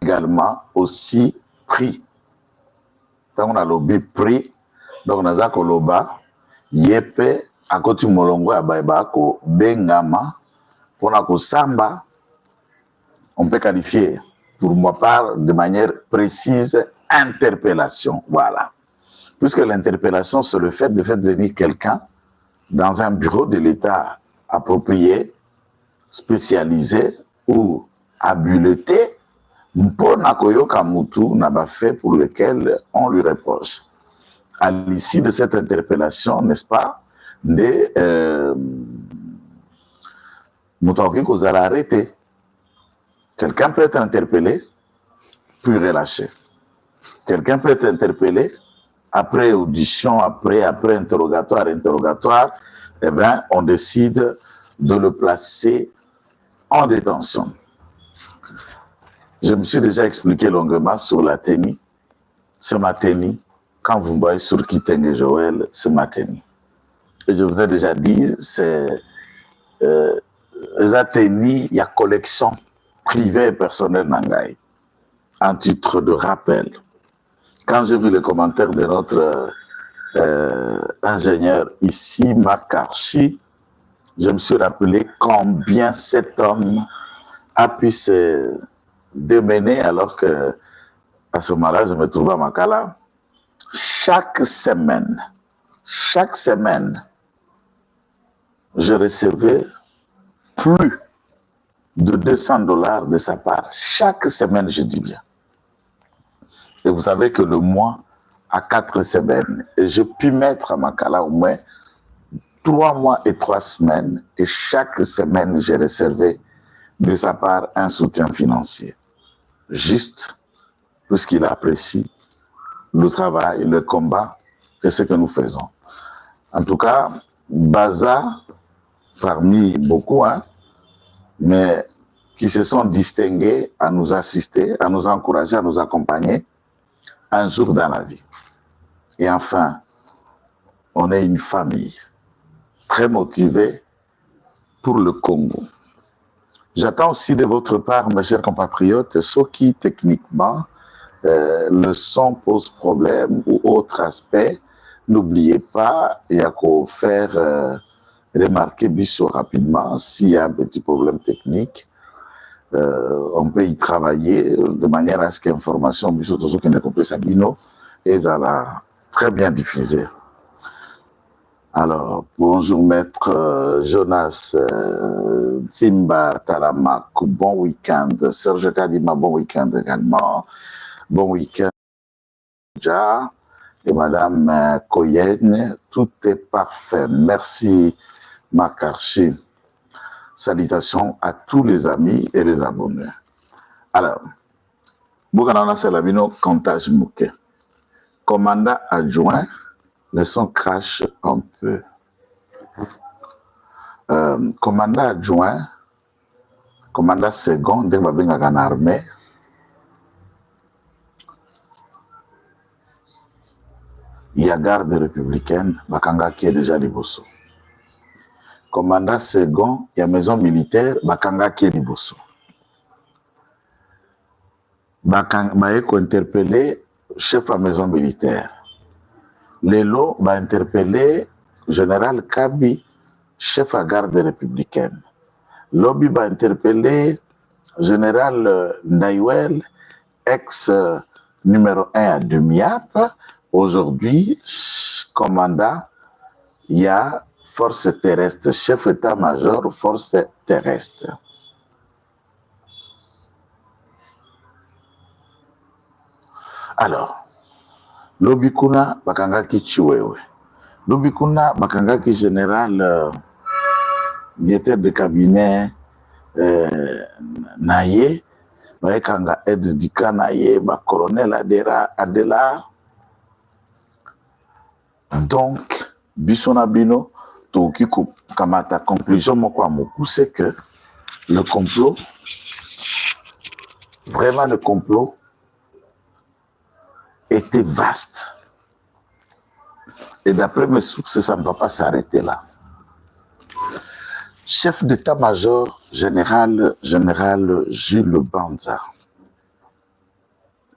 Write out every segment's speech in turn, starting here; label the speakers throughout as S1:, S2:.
S1: également aussi pris. Tant on a lobby pris, donc on a zakoloba, yepe, à côté molongo à baibako, bengama, pour la samba, on peut qualifier, pour ma part, de manière précise, interpellation. Voilà. Puisque l'interpellation, c'est le fait de faire venir quelqu'un dans un bureau de l'État approprié, spécialisé ou habilité, pour Nakoyoka Moutou n'a pas fait pour lequel on lui reproche. À l'issue de cette interpellation, n'est-ce pas, Moutouki vous allez arrêter. Quelqu'un peut être interpellé, puis relâché. Quelqu'un peut être interpellé, après audition, après interrogatoire, eh bien, on décide de le placer en détention. Je me suis déjà expliqué longuement sur la TENI. Ce matin, quand vous me voyez sur Kiteng Joël, ce matin. Et je vous ai déjà dit, c'est la TENI, il y a collection privée et personnelle Nangaï, en titre de rappel. Quand j'ai vu les commentaires de notre ingénieur ici, Marc Archi, je me suis rappelé combien cet homme a pu se démener alors que, à ce moment-là, je me trouvais à Makala. Chaque semaine, je recevais plus de $200 de sa part. Chaque semaine, je dis bien. Et vous savez que le mois a 4 semaines. Et je puis mettre à Makala au moins 3 mois et 3 semaines. Et chaque semaine, j'ai recevais de sa part un soutien financier. Juste puisqu'il apprécie le travail, le combat, c'est ce que nous faisons. En tout cas, Baza, parmi beaucoup, hein, mais qui se sont distingués à nous assister, à nous encourager, à nous accompagner un jour dans la vie. Et enfin, on est une famille très motivée pour le Congo. J'attends aussi de votre part, mes chers compatriotes, ceux qui, techniquement, le son pose problème ou autre aspect, n'oubliez pas, il y a qu'à faire remarquer Bissot rapidement s'il y a un petit problème technique. On peut y travailler de manière à ce que l'information Bissot, tout ce qui n'est compris Sabino, et ça l'a très bien diffusé. Alors, bonjour maître Jonas Timba Taramak, bon week-end. Serge Kadima, bon week-end également. Bon week-end déjà. Et madame Koyen, tout est parfait. Merci Makarchi. Salutations à tous les amis et les abonnés. Alors, Bouganana Salabino, Kantaj Mouké. Commandant adjoint, le son crache un peu. Commandant adjoint, commandant second, dès que vous avez une armée, il y a garde républicaine, Bakanga qui est déjà Liboso. Commandant second, il y a maison militaire, Bakanga qui est Liboso. Bakanga est interpellé chef à maison militaire. Lelo va interpeller général Kabi, chef à garde républicaine. Lobby va interpeller général Ndaiwel, ex numéro 1 à Demiap. Aujourd'hui, commandant, il y a force terrestre, chef état-major, force terrestre. Alors, Lobikuna Bakangaki Chiwewe. Lobikuna Bakangaki général directeur de cabinet Naye, Bakanga aide dika Naye, colonel Adela. Donc, Bissonabino, Tokiku Kamata, conclusion, c'est que le complot, vraiment le complot, était vaste. Et d'après mes sources, ça ne va pas s'arrêter là. Chef d'état-major général Jules Banza,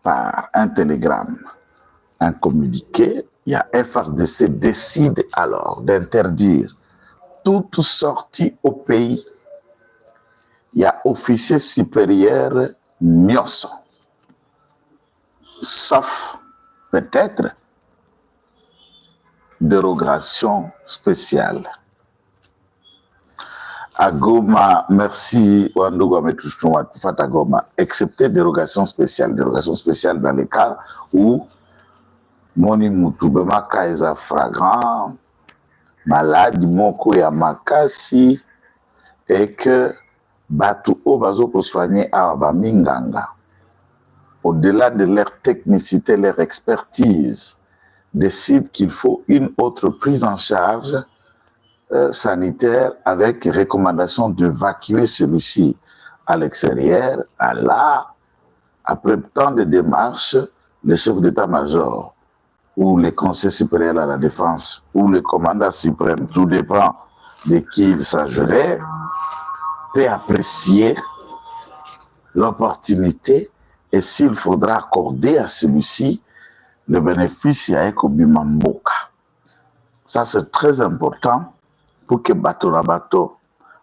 S1: par un télégramme, un communiqué, il y a FRDC décide alors d'interdire toute sortie au pays. Il y a officier supérieur Nyoso, sauf peut-être dérogation spéciale. À Goma, merci Wandogo Fata Goma, excepté dérogation spéciale dans les cas où Moni Moutubemaka est flagrant, malade, moko ya makasi, et que Batu Obazo pour soigner à Minganga. Au-delà de leur technicité, leur expertise, décide qu'il faut une autre prise en charge sanitaire avec recommandation d'évacuer celui-ci à l'extérieur. Après tant de démarches, le chef d'état-major ou le conseil supérieur à la défense ou le commandant suprême, tout dépend de qui il s'agirait, peut apprécier l'opportunité et s'il faudra accorder à celui-ci le bénéfice à Ekobimamboka. Ça, c'est très important pour que bateau na bateau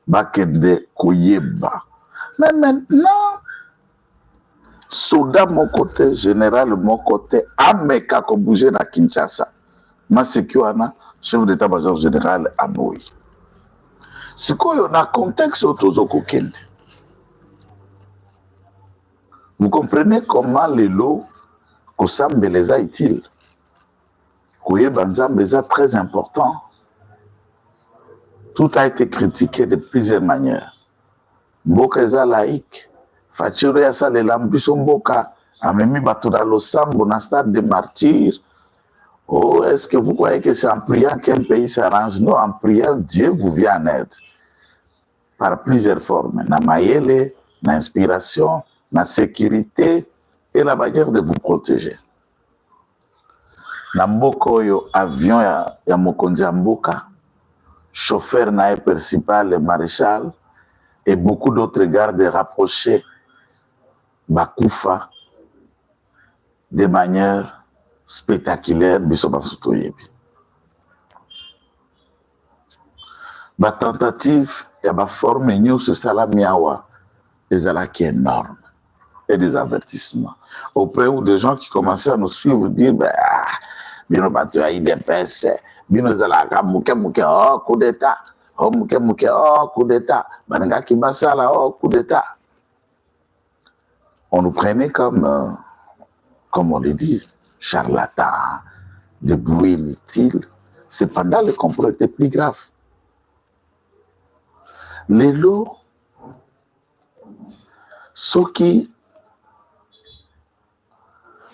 S1: bakende koyeba. Mais maintenant, soldat mon côté, général mon côté, ameka ko bouger na Kinshasa. Masekiwana, chef d'état-major général Aboui. Ce qu'on a contexte autour kende. Vous comprenez comment les lots Kosambeleza est-il? Koyeba Nzambeza très important. Tout a été critiqué de plusieurs manières. Mboka eza laïque. Fachiro ya sale lambiso mboka. Amemi batoda losambo na stade de martyrs. Oh, est-ce que vous croyez que c'est en priant qu'un pays s'arrange? Non, en priant, Dieu vous vient en aide. Par plusieurs formes. Na mayele, na inspiration, na sécurité et la manière de vous protéger. Na mboka oyo avion ya mokonzi ya mboka, chauffeur nae principal, le maréchal, et beaucoup d'autres gardes rapprochés, Bakoufa, de manière spectaculaire, la tentative, il y a une forme, ce salamiawa, des alaki énormes, et des avertissements. Au point où des gens qui commençaient à nous suivre dire, bino batu ya IDPS, bino zalaka muke oh coup d'état, oh muke oh coup d'état, bananga kibasala oh coup d'état. On nous prenait comme on le dit, charlatans, de bruit inutile. Cependant, le complot était plus grave. Les lots, ceux qui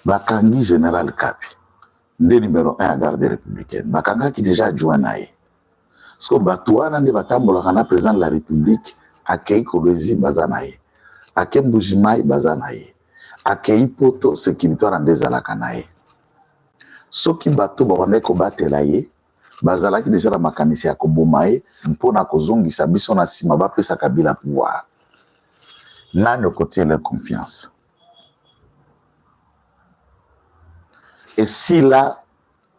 S1: Bakangi général Kapi, le numéro 1 à garde républicaine, Bakanga qui déjà adjoint naïe. Parce que Batouana ne Batambolakana président de la République, Akei Kolezi Bazanaïe, Akem Boujimaï Bazanaïe, Akei Poto sécurité en Dezalakanaïe. Ceux qui bateau Bawane Kobatelaye, Bazala qui déjà la makanisi à Kobomaï, Mpona Kozongi Sabiso na Simaba Pesa Kabila pouvoir. Là, nous côté leur confiance. Et s'il a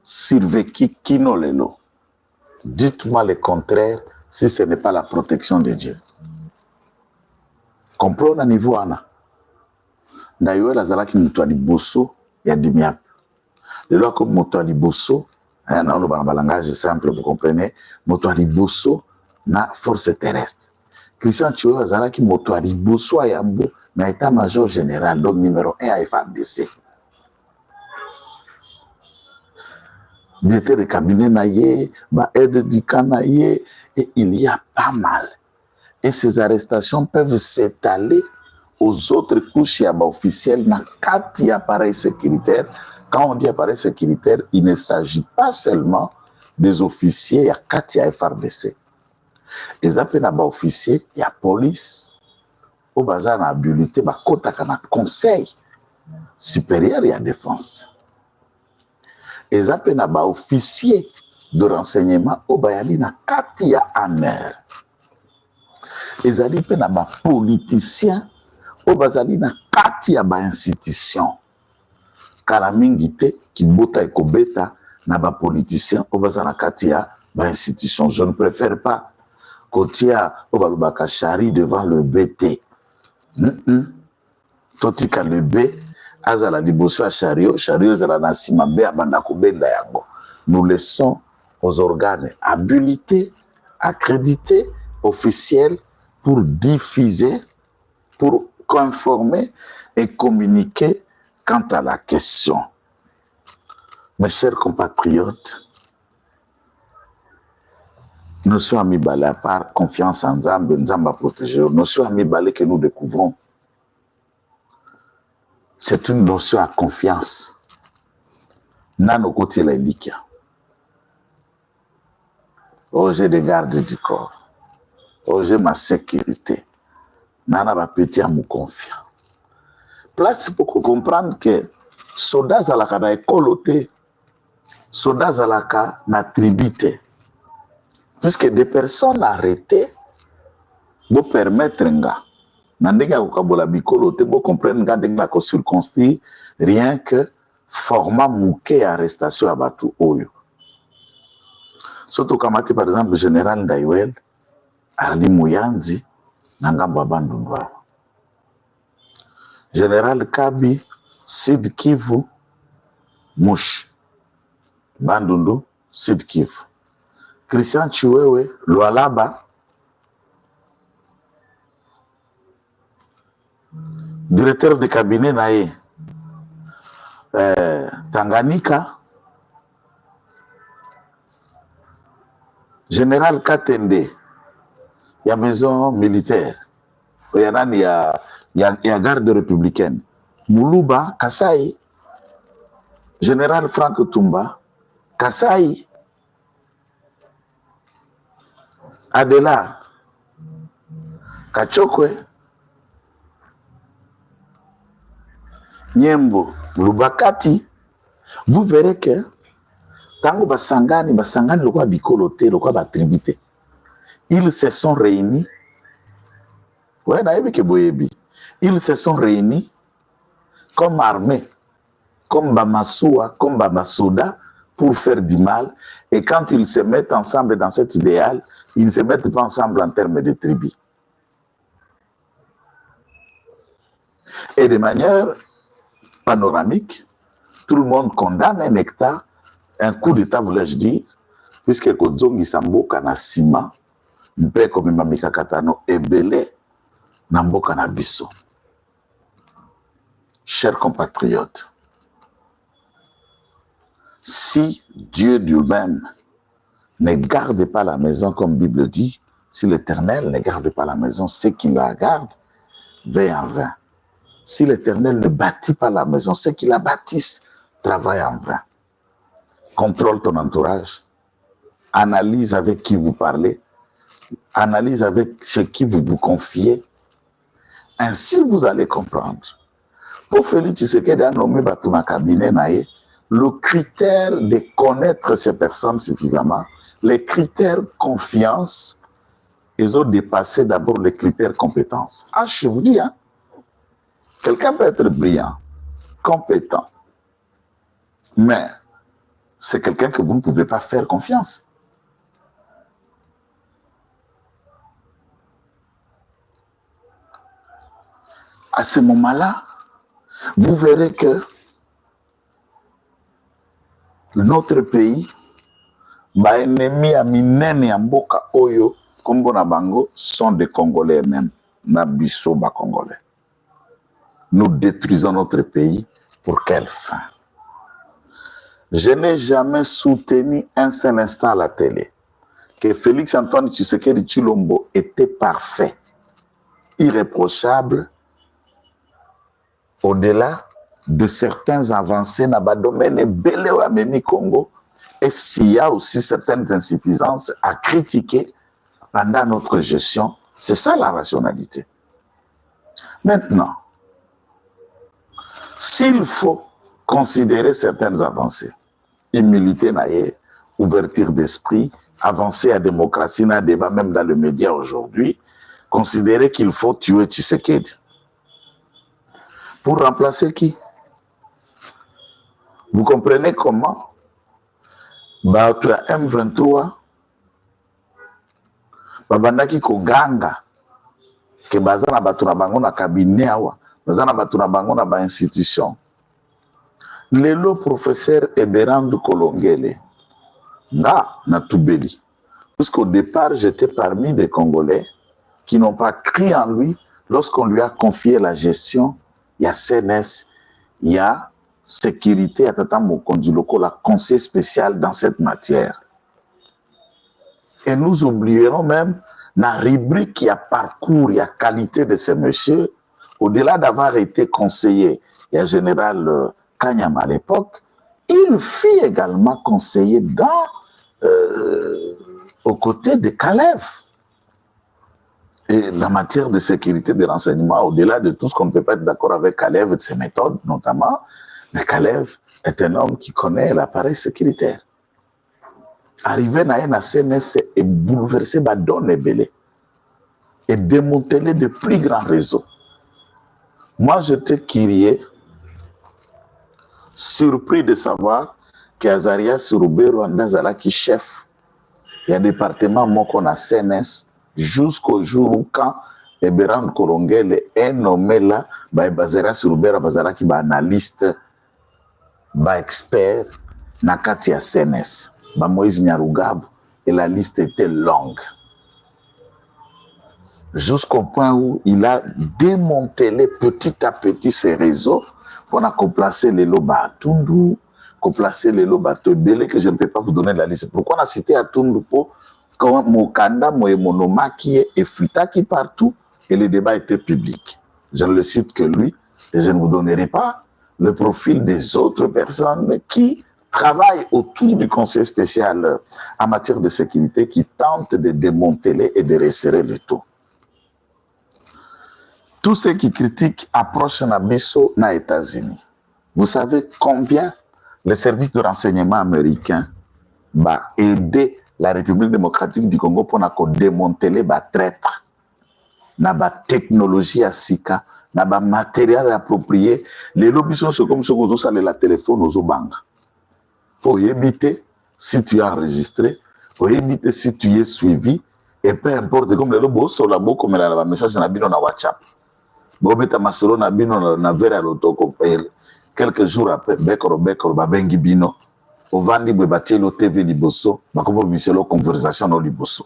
S1: survécu Kino Lelo, dites-moi le contraire si ce n'est pas la protection de Dieu. Comprenez à niveau Anna. D'ailleurs, la Zalaki Moutouali Bosso, il y a du miap. Le loi comme Moutouali Bosso, dans le langage simple, vous comprenez, Moutouali Bosso, na force terrestre. Christian Tchoué, Zalaki Moutouali Bosso, Ayambo, na état-major général, donc numéro 1 à FARDC. Directeur de cabinet naïe, aide du canaïe, et il y a pas mal. Et ces arrestations peuvent s'étaler aux autres couches officielles dans 4 appareils sécuritaires. Quand on dit appareil sécuritaire, il ne s'agit pas seulement des officiers, il y a 4 FRDC. Les officiers, il y a police, au bazar, na habilité, conseil supérieur, il y a défense. Les officiers de renseignement, au bayali, na 4 amer. Les politiciens, au bazali, na 4 institutions. kala mingi te kibota ekobeta na ba politicien obaza na kati ya ba institution. Je ne préfère pas kotia obalobaka chari devant le BT. Totika le B azala liboso ya chariot, chariot ezala na sima B abanda kobenda yango. Nous laissons aux organes habilités, accrédités, officiels pour diffuser, pour informer et communiquer quant à la question. Mes chers compatriotes, notion amibale à part confiance en Nzambe, Nzamba protéger, notion amibale que nous découvrons, c'est une notion à confiance. Nano côté la likia. Oh, j'ai des gardes du corps. Oh, j'ai ma sécurité. Nana va péter à me confier. Place pour comprendre que soldats à la na école, soldats à la na tribité. Puisque des personnes arrêtées vont permettre nga. Nandega ukabola bikolo te bo comprendre nga denga ko circonstruire rien que format mouké arrestation à batu oyo. Surtout kamati par exemple le général Ndaiwel Ali Muyanzi nangamba bandundwa. Général Kabi Sud Kivu Mush Bandundu Sud Kivu. Christian Chiwewe Lualaba directeur de cabinet nae Tanganyika, général Katende, il y a maison militaire, il y a garde républicaine, Moulouba, Kasai, général Franck Tumba, Kasai, Adela, Kachokwe, Nyembo, Lubakati, vous verrez que tango basangani lokwa bikolote, lokwa batribité, ils se sont réunis. Ouais, ils se sont réunis comme armée, comme Bamasoua, comme Bamasoda, pour faire du mal. Et quand ils se mettent ensemble dans cet idéal, ils ne se mettent pas ensemble en termes de tribus. Et de manière panoramique, tout le monde condamne un hectare, un coup d'État, voulais-je dire, puisque Kodzongi Samboka na Sima, Mpe comme Mamika Katano, Ebele, Namboka na Bisso. Chers compatriotes, si Dieu lui-même ne garde pas la maison, comme la Bible dit, si l'Éternel ne garde pas la maison, ceux qui la gardent veillent en vain. Si l'Éternel ne bâtit pas la maison, ceux qui la bâtissent travaillent en vain. Contrôle ton entourage, analyse avec qui vous parlez, analyse avec ce qui vous vous confiez. Ainsi, vous allez comprendre. Pour Félix Tshisekedi a nommé Batuna Cabinet Naye, le critère de connaître ces personnes suffisamment, les critères confiance, ils ont dépassé d'abord les critères compétence. Ah, je vous dis, hein, quelqu'un peut être brillant, compétent, mais c'est quelqu'un que vous ne pouvez pas faire confiance. À ce moment-là, vous verrez que notre pays, ba ennemi à minene ya mboka oyo, kombo na bango, sont des Congolais même, na biso ba Congolais. Nous détruisons notre pays pour quelle fin? Je n'ai jamais soutenu un seul instant à la télé que Félix Antoine Tshisekedi Tshilombo était parfait, irréprochable, au-delà de certains avancées dans le domaine belé ou Améni Congo, et s'il y a aussi certaines insuffisances à critiquer pendant notre gestion, c'est ça la rationalité. Maintenant, s'il faut considérer certaines avancées, humilité, ouverture d'esprit, avancée à démocratie, à débat même dans le média aujourd'hui, considérer qu'il faut tuer Tshisekedi. Pour remplacer qui? Vous comprenez comment bato ya M23 babandaki koganga ke baza na bato na bango na cabinet awa, baza na bato na bango na ba institution. Lelo professeur Eberand Kolongele nga na tubeli. Puisqu'au départ, j'étais parmi des Congolais qui n'ont pas cru en lui lorsqu'on lui a confié la gestion. Il y a CNS, il y a sécurité, à Tata Mokondi Loko, la conseil spécial dans cette matière. Et nous oublierons même la rubrique qui a parcours, il y a qualité de ces messieurs, au-delà d'avoir été conseiller, il y a général Kanyama à l'époque, il fut également conseiller aux côtés de Kalev. Et la matière de sécurité des renseignements, au-delà de tout ce qu'on ne peut pas être d'accord avec Kalev et de ses méthodes notamment, mais Kalev est un homme qui connaît l'appareil sécuritaire. Arrivé dans la CNS et bouleverser la donne belé et démanteler de plus grands réseaux. Moi, j'étais curieux, surpris de savoir qu'Azaria Surubero Andazala qui chef, il y a un département qu'on a CNS jusqu'au jour où quand Eberand Kolongele est nommé là, Azaria Surubero Bazara qui est analyste, expert, nakati ya CNS. Moïse Nyarugab, et la liste était longue. Jusqu'au point où il a démantelé petit à petit ces réseaux pour placer les lobas à Tundu, placer les lobas à Tobele, que je ne peux pas vous donner la liste. Pourquoi on a cité à Tundu pour Mokanda, Moemonoma qui est Fuitaki partout, et le débat était public. Je ne le cite que lui, et je ne vous donnerai pas le profil des autres personnes qui travaille autour du conseil spécial en matière de sécurité qui tente de démanteler et de resserrer le tout. Tous ceux qui critiquent approchent Nabiso na États-Unis. Vous savez combien le service de renseignement américain va aider la République démocratique du Congo pour démanteler les traîtres, la technologie à Sika, le matériel approprié. Les lobbies sont comme ceux qui ont la téléphone aux banques. Pour éviter si tu es enregistré, pour éviter si tu es suivi, et peu importe, comme les lobos sur la boue, comme la message na bino na WhatsApp. Bobeta masolo na bino na vera l'autocopère. Quelques jours après, bekoro babengi bino, au vandi bebati lo TV liboso, bakobo biselo conversation no liboso.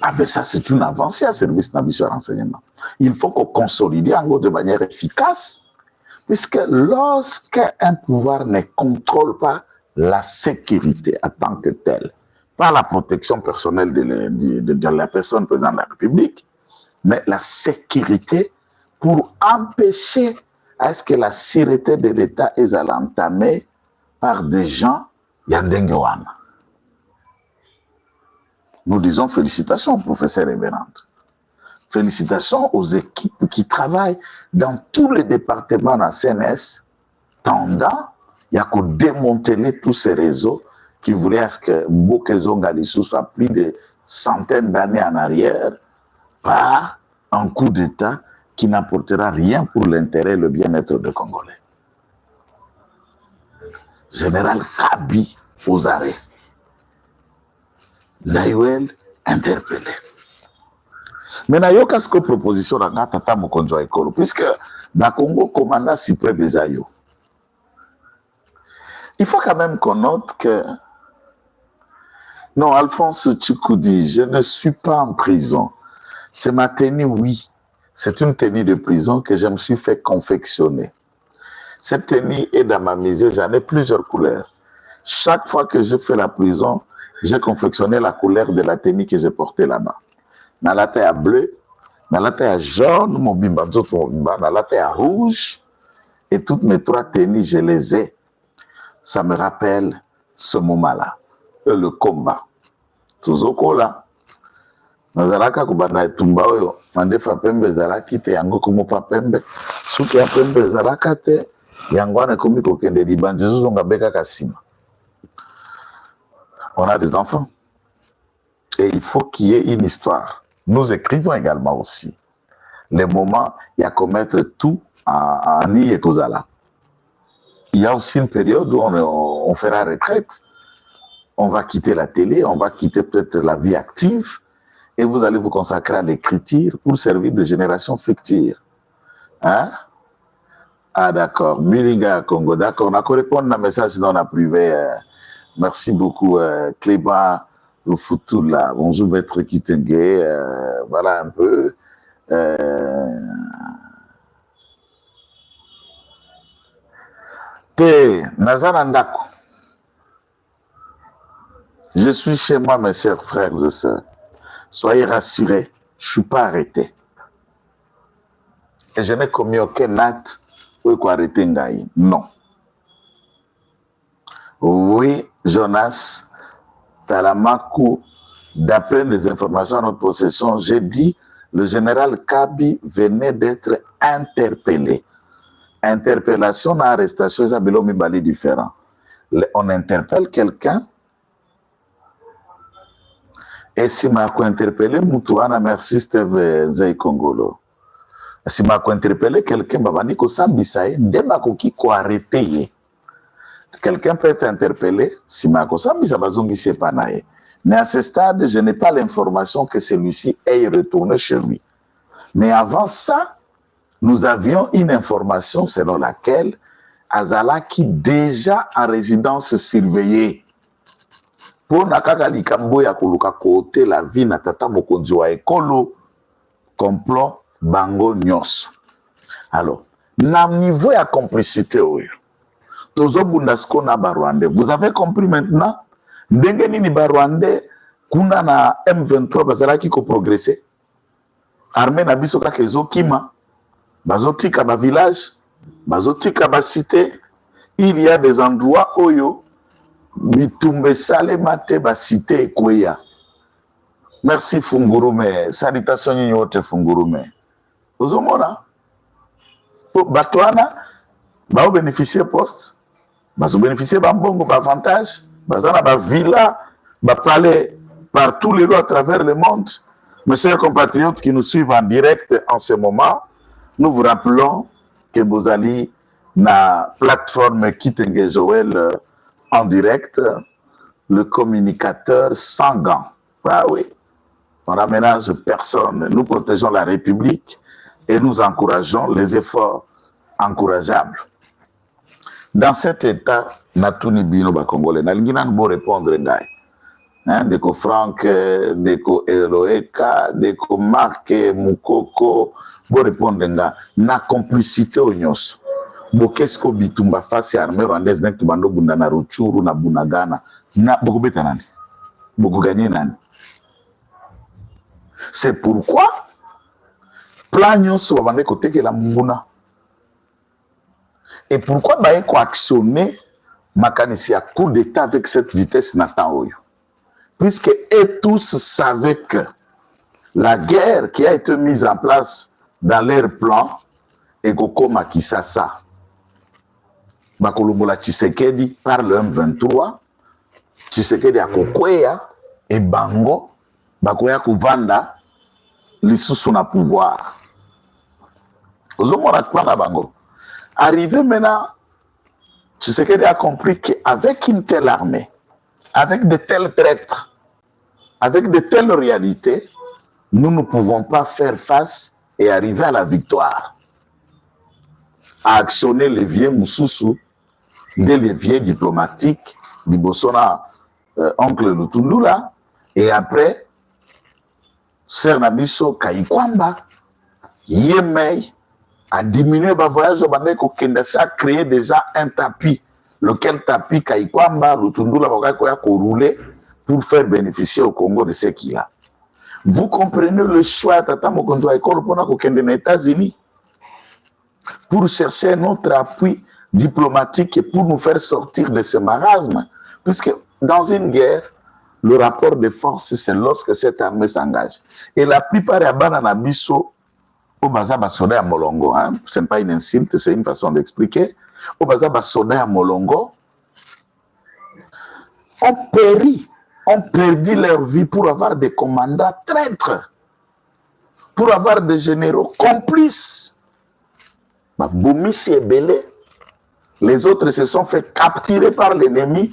S1: Ah ben ça c'est une avancée à service na biso renseignement. Il faut qu'on consolide en gros de manière efficace. Puisque lorsqu'un pouvoir ne contrôle pas la sécurité en tant que telle, pas la protection personnelle de la personne présidente de la République, mais la sécurité pour empêcher à ce que la sûreté de l'État est entamée par des gens Yandengewana. Nous disons félicitations au professeur Eberand. Félicitations aux équipes qui travaillent dans tous les départements de la CNS, tendant à démanteler tous ces réseaux qui voulaient à ce que Mbokezo Ngalisu soit plus de centaines d'années en arrière par un coup d'État qui n'apportera rien pour l'intérêt et le bien-être des Congolais. Général Kabi aux arrêts. Naïwel interpellé. Mais il y a une proposition dans la Tata Mokonjo Ekolo, puisque dans le Congo, commandant Cyprès Bezayo. Il faut quand même qu'on note que, non, Alphonse Tchoukoudi, je ne suis pas en prison. C'est ma tenue, oui. C'est une tenue de prison que je me suis fait confectionner. Cette tenue est dans ma misère, j'en ai plusieurs couleurs. Chaque fois que je fais la prison, j'ai confectionné la couleur de la tenue que j'ai portée là-bas. Dans la taille bleue, dans la taille jaune, dans la taille rouge, et toutes mes trois tenues, je les ai. Ça me rappelle ce moment-là, le combat. Tuzoko là, nazalaka kubanda tumba oyo, mandefa pembe zalaki te yango komo pa pembe, suki ya pembe zalaka te, yango wana komi kokende libandi zuzonga beka kasima. On a des enfants. Et il faut qu'il y ait une histoire. Nous écrivons également aussi les moments, il y a commettre tout en Ni et Kozala. il y a aussi une période où on fera retraite. On va quitter la télé, on va quitter peut-être la vie active et vous allez vous consacrer à l'écriture pour servir de génération future. Hein? Ah d'accord, Milinga Congo, d'accord. On a répondu à un message dans la privée. Merci beaucoup, Clément Ufutula. Bonjour, Maître Kitenge. Voilà un peu. Nazarandako. Je suis chez moi, mes chers frères et sœurs. Soyez rassurés, je ne suis pas arrêté. Et je n'ai commis aucun acte pour arrêter Ngaï. Non. Oui, Jonas Talamakou, d'après les informations à notre possession, j'ai dit le général Kabi venait d'être interpellé. Interpellation, arrestation, c'est un bali différent. On interpelle quelqu'un et si m'a interpellé, Moutouana, merci Steve Zay Congolo. Si m'a interpellé quelqu'un, babani ko sambisaye, ndema ko ki ko arrêté. Quelqu'un peut être interpellé, si m'a ko sambisa bazongi c'est pas nae. Mais à ce stade, je n'ai pas l'information que celui-ci ait retourné chez lui. Mais avant ça, nous avions une information selon laquelle Azala qui déjà en résidence surveillée pour nakaka likambo ya koluka côté la vie na tata mokonzi wa ekolo complot bango nyos. Alors, na niveau ya complicité oyo tozobunda siko na barwandais. Vous avez compris maintenant ndenge nini barwandais kuna na M23 bazalaki ko progresser armée na biso kaka ezokima bazotika ba village bazotika ba cité. Il y a des endroits oyo bitumbe salema te ba cité ekweya. Merci Fungurume, salutations nyote Fungurume. Ozomona batwana ba bénéficier poste bazo bénéficier ba mbongo ba avantage bazana ba villa ba palais partout les lieux à travers le monde. Mes chers compatriotes qui nous suivent en direct en ce moment, nous vous rappelons que vous allez na plateforme Kitenge Joël en direct, le communicateur sans gants. Ah oui, on n'aménage personne. Nous protégeons la République et nous encourageons les efforts encourageables. Dans cet état, Natuni Bino Bakongole, Nalingina nous répondre ngai. Deko Franck, Deko Eloeka, Deko Marc Mukoko, bo répondre ngai. Na complicité au nyos. Bo qu'est-ce que bitumba face armée rwandaise nek tubando bunda na Ruchuru na Bunagana. Na boko beta nani? Boko gagner nani? C'est pourquoi plan nyonso babande kotekela mbuna. Et pourquoi ba eko actionner makanisi ya coup d'état avec cette vitesse n'attend oyo? Puisque eux tous savaient que la guerre qui a été mise en place dans leur plan est Kokoma Kisasa. Bakolombola Tshisekedi par le M23, Tshisekedi a Kokwea et Bango, Bakoya Kovanda, l'issue na pouvoir. Ozomora Kwana Bango. Arrivé maintenant, Tshisekedi a compris qu'avec une telle armée, avec de tels traîtres, avec de telles réalités, nous ne pouvons pas faire face et arriver à la victoire. À actionner les vieux Moussoussou, des leviers diplomatiques, du Bossona, oncle Lutundula, et après, Sernabiso Kaikwamba, Yemei, a diminué le voyage au Bandeko Kendessa, a créé déjà un tapis, lequel tapis Kaikwamba, Lutundula, Bokaya rouler pour faire bénéficier au Congo de ce qu'il a. Vous comprenez le choix de Tata Mokonzo Ekolo pour les États-Unis pour chercher un autre appui diplomatique et pour nous faire sortir de ce marasme. Puisque dans une guerre, le rapport de force, c'est lorsque cette armée s'engage. Et la plupart des Bananabiso, au Bazaba Soda à Molongo, hein, ce n'est pas une insulte, c'est une façon d'expliquer. Au Bazaba Soda à Molongo, ont perdu leur vie pour avoir des commandants traîtres, pour avoir des généraux complices. Boumi Siebele, Les autres se sont fait capturer par l'ennemi.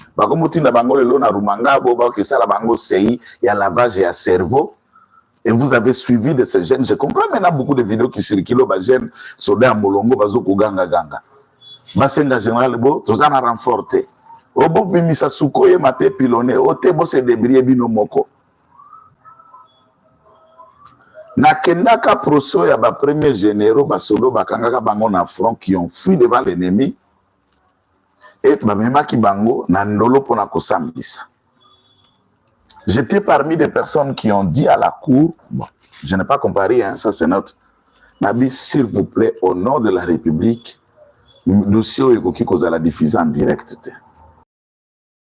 S1: Il y a lavage et à cerveau. Et vous avez suivi de ces jeunes. Je comprends maintenant beaucoup de vidéos qui circulent. Les jeunes soldats à Molongo, Bazoko Ganga Ganga. Basenga général, Tozana renforté. Obo Bimisa Sukoye Mate Pilone, Otebo se débrouiller binomoko. Nakendaka proso ya ba premier généraux basodo bakangaka bango na front qui ont fui devant l'ennemi. Et bamemaki bango na ndolo pona kosambisa. J'étais parmi des personnes qui ont dit à la cour, bon, je n'ai pas comparé, hein, ça c'est notre. Nabi, s'il vous plaît, au nom de la République, dossier Ekoki Kozala diffusé en direct.